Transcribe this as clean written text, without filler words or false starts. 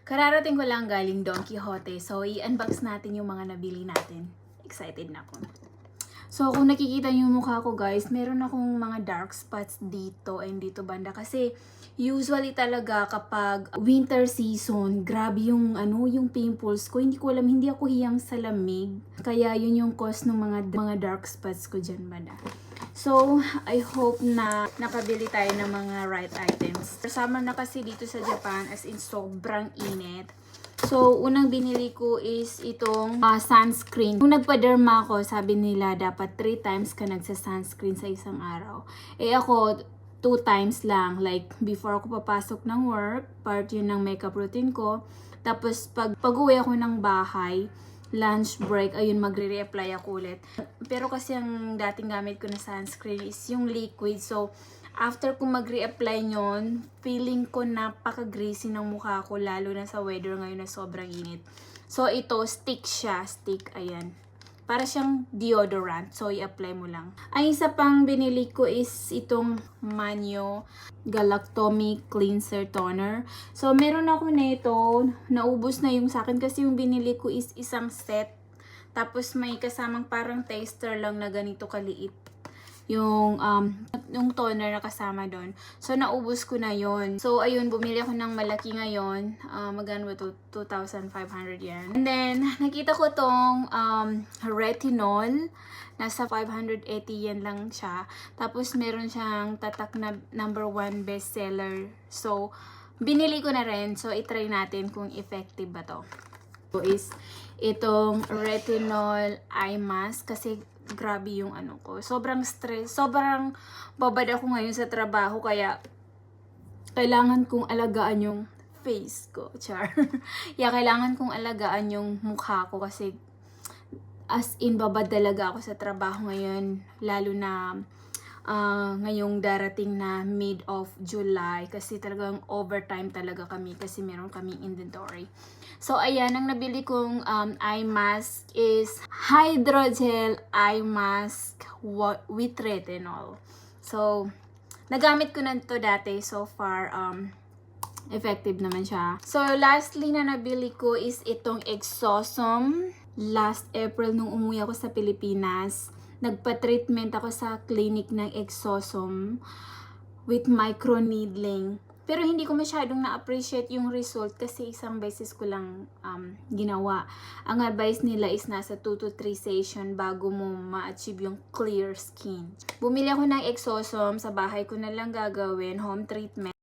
Kararating ko lang galing Don Quixote. So, i-unbox natin yung mga nabili natin. Excited na ako. So, kung nakikita niyo yung mukha ko guys, meron akong mga dark spots dito and dito banda. Kasi, usually talaga kapag winter season, grabe yung, yung pimples ko. Hindi ko alam, hindi ako hiyang sa lamig. Kaya, yun yung cause ng mga dark spots ko dyan banda. So, I hope na nakabili tayo ng mga right items. Summer na kasi dito sa Japan, as in sobrang init. So, unang binili ko is itong sunscreen. Kung nagpa-derma ako, sabi nila dapat 3 times ka nagsa-sunscreen sa isang araw. Eh ako, 2 times lang. Like, before ako papasok ng work, part yun ng makeup routine ko. Tapos, pag-uwi ako ng bahay, lunch break, ayun, magre-reapply ako ulit. Pero kasi ang dating gamit ko na sunscreen is yung liquid. So, after ko mag-reapply nyon, feeling ko napaka-greasy ng mukha ko, lalo na sa weather ngayon na sobrang init. So, ito, stick siya. Stick, ayan. Para siyang deodorant. So, i-apply mo lang. Ang isa pang binili ko is itong Manyo Galactomic Cleanser Toner. So, meron ako nito. Naubos na yung sa akin kasi yung binili ko is isang set. Tapos, may kasamang parang taster lang na ganito kaliit. Yung toner na kasama doon. So, naubos ko na yon. So, ayun, bumili ako ng malaki ngayon. Magkano ba ito? 2,500 yan. And then, nakita ko tong retinol. Nasa 580 yan lang siya. Tapos, meron siyang tatak na #1 bestseller. So, binili ko na rin. So, itry natin kung effective ba to. So, is itong retinol eye mask. Kasi, grabe yung ko. Sobrang stress. Sobrang babad ako ngayon sa trabaho. Kaya, kailangan kong alagaan yung face ko. Char. Kailangan kong alagaan yung mukha ko. Kasi, as in, babad talaga ako sa trabaho ngayon. Lalo na, ngayong darating na mid of July. Kasi talagang overtime talaga kami. Kasi meron kaming inventory. So, ayan, ang nabili kong eye mask is Hydrogel Eye Mask with Retinol. So, nagamit ko na ito dati. So far, effective naman siya. So, lastly na nabili ko is itong Exosome. Last April, nung umuwi ako sa Pilipinas, nagpa-treatment ako sa clinic ng Exosome with microneedling. Pero hindi ko masyadong na-appreciate yung result kasi isang beses ko lang ginawa. Ang advice nila is nasa 2 to 3 session bago mo ma-achieve yung clear skin. Bumili ako ng Exosome, sa bahay ko na lang gagawin, home treatment.